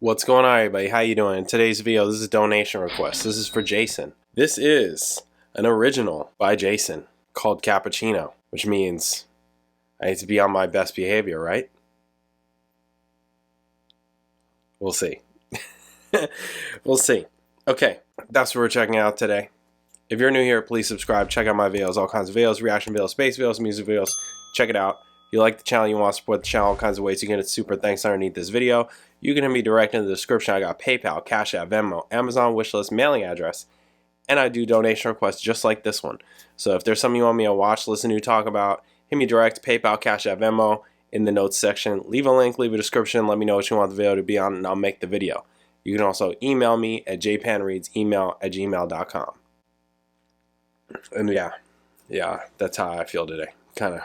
What's going on, everybody? How you doing? In today's video, this is a donation request. This is for Jason. This is an original by Jason called Cappuccino, which means I need to be on my best behavior, right? We'll see. We'll see. Okay, that's what we're checking out today. If you're new here, please subscribe. Check out my videos, all kinds of videos, reaction videos, space videos, music videos. Check it out. If you like the channel, you want to support the channel, all kinds of ways. You can get super thanks underneath this video. You can hit me direct in the description. I got PayPal, Cash App, Venmo, Amazon wishlist, mailing address, and I do donation requests just like this one. So if there's something you want me to watch, listen to, talk about, hit me direct, PayPal, Cash App, Venmo in the notes section. Leave a link, leave a description, let me know what you want the video to be on, and I'll make the video. You can also email me at jpanreadsemail@gmail.com. And yeah, that's how I feel today. Kind of.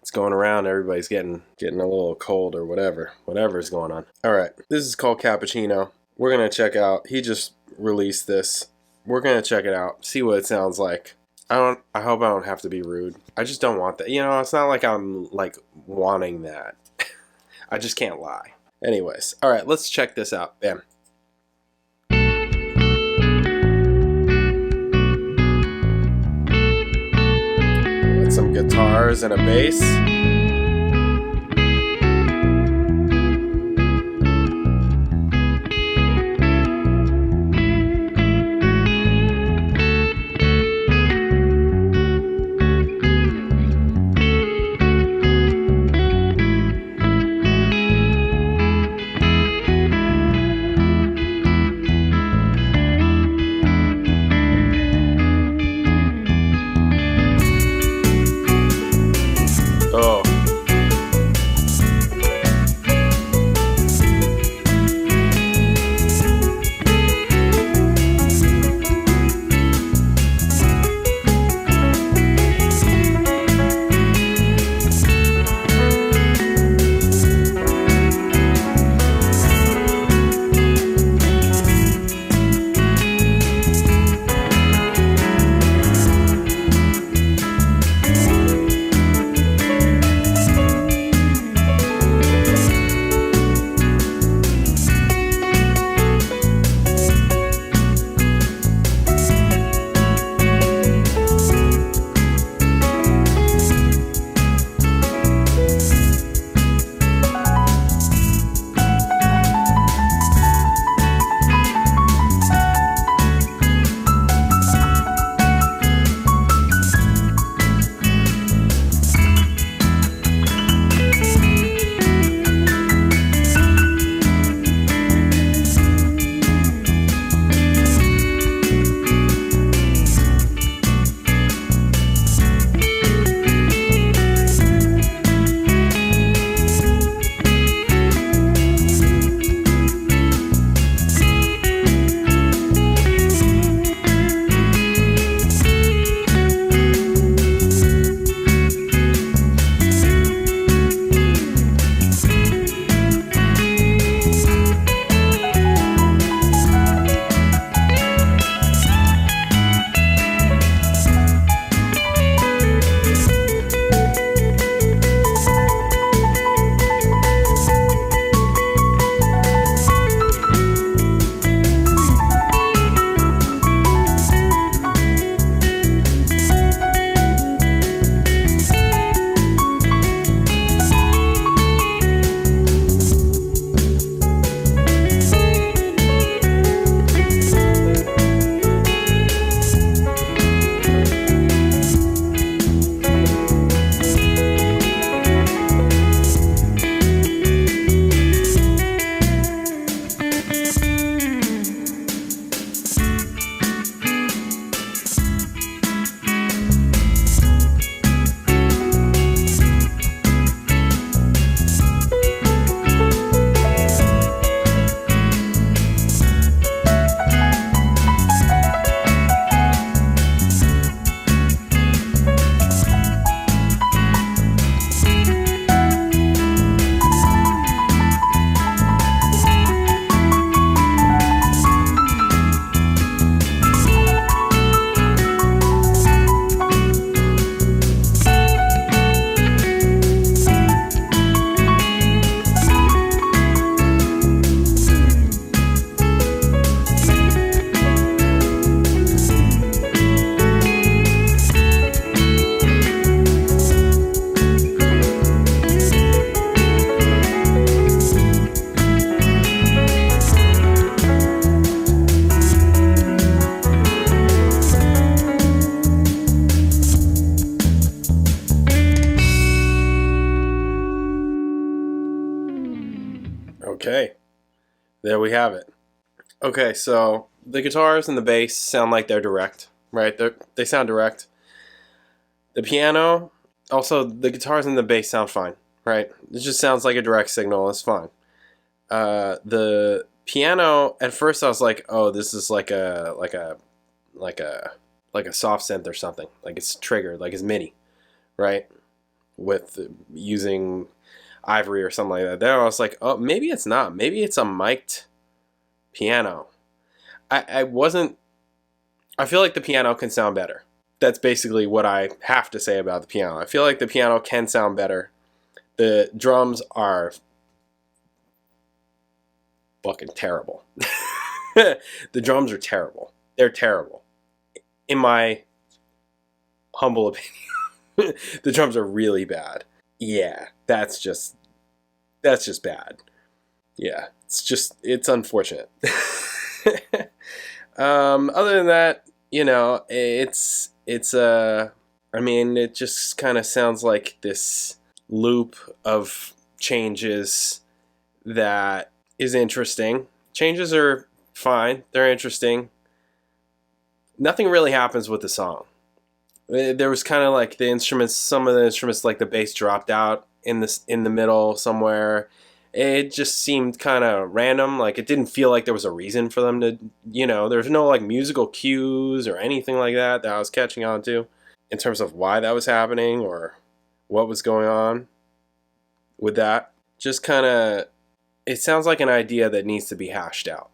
It's going around, everybody's getting a little cold or whatever's going on. All right, this is called Cappuccino. We're gonna check out, he just released this. We're gonna check it out, see what it sounds like. I hope I don't have to be rude. I just don't want that. You know, it's not like I'm like wanting that. I just can't lie. Anyways, all right, let's check this out. Bam. Some guitars and a bass. Oh. there we have it. Okay, so the guitars and the bass sound like they're direct, right? They sound direct. The piano, also the guitars and the bass sound fine, right? It just sounds like a direct signal. It's fine. The piano, at first I was like, oh, this is like a soft synth or something. Like it's triggered, like it's MIDI, right? With using ivory or something like that. Then I was like, oh, maybe it's not. Maybe it's a mic'd piano. I feel like the piano can sound better. That's basically what I have to say about the piano. I feel like the piano can sound better. The drums are fucking terrible. The drums are terrible. They're terrible. In my humble opinion, the drums are really bad. Yeah, that's just bad. Yeah, it's unfortunate. Other than that, you know, I mean, it just kind of sounds like this loop of changes that is interesting. Changes are fine. They're interesting. Nothing really happens with the song. There was kind of like the instruments, some of the instruments, like the bass dropped out in the middle somewhere. It just seemed kind of random. Like it didn't feel like there was a reason for them to, you know, there's no like musical cues or anything like that I was catching on to in terms of why that was happening or what was going on with that. Just kind of, it sounds like an idea that needs to be hashed out.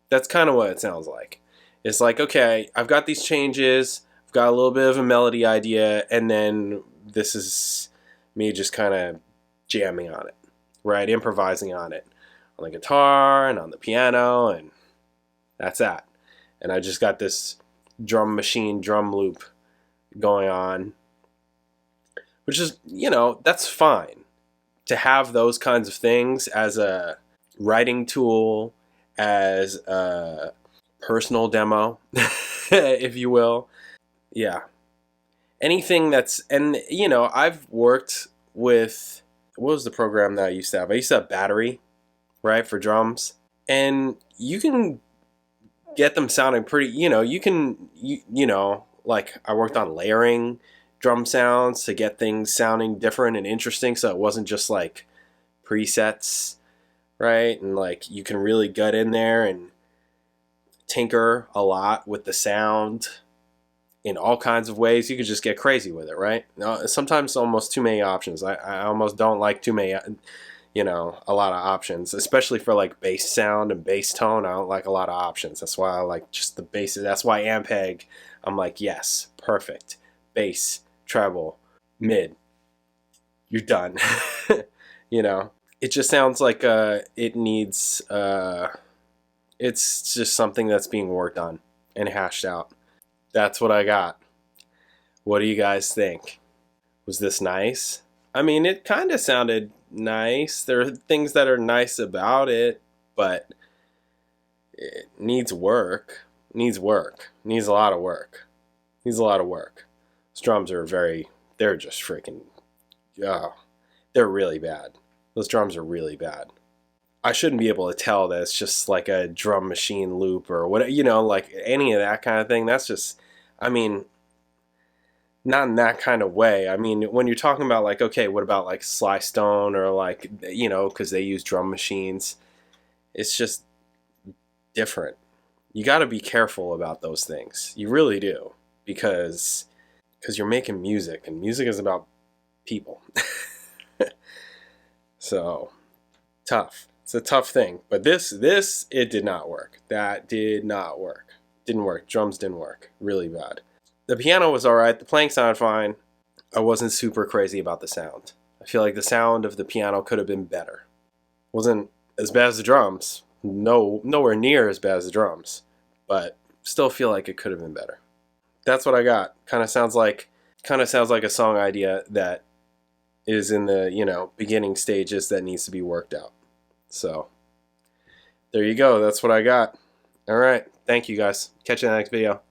That's kind of what it sounds like. It's like, okay, I've got these changes, I've got a little bit of a melody idea, and then this is me just kind of jamming on it, right? Improvising on it, on the guitar and on the piano, and that's that. And I just got this drum machine, drum loop going on, which is, you know, that's fine to have those kinds of things as a writing tool, as a personal demo, if you will. Yeah. Anything that's, and you know, I've worked with, what was the program that I used to have? I used to have Daughtry, right, for drums. And you can get them sounding pretty, you know, you know, like I worked on layering drum sounds to get things sounding different and interesting, so it wasn't just like presets, right? And like you can really gut in there and tinker a lot with the sound in all kinds of ways. You could just get crazy with it, right? Sometimes almost too many options. I almost don't like too many, you know, a lot of options, especially for like bass sound and bass tone. I don't like a lot of options. That's why I like just the basses. That's why Ampeg, I'm like, yes, perfect. Bass, treble, mid. You're done. You know, it just sounds like it needs, it's just something that's being worked on and hashed out. That's what I got. What do you guys think? Was this nice? I mean, it kind of sounded nice. There are things that are nice about it, but it needs work. Needs work. Needs a lot of work. Needs a lot of work. Those drums are they're just freaking, oh, they're really bad. Those drums are really bad. I shouldn't be able to tell that it's just like a drum machine loop or what, you know, like any of that kind of thing. That's just, I mean, not in that kind of way. I mean, when you're talking about like, okay, what about like Sly Stone or like, you know, because they use drum machines, it's just different. You got to be careful about those things. You really do, because you're making music, and music is about people. So tough. It's a tough thing. But this it did not work. That did not work. Didn't work. Drums didn't work. Really bad. The piano was alright. The playing sounded fine. I wasn't super crazy about the sound. I feel like the sound of the piano could have been better. Wasn't as bad as the drums. Nowhere near as bad as the drums. But still feel like it could have been better. That's what I got. Kind of sounds like a song idea that is in the, you know, beginning stages that needs to be worked out. So there you go. That's what I got. All right. Thank you guys. Catch you in the next video.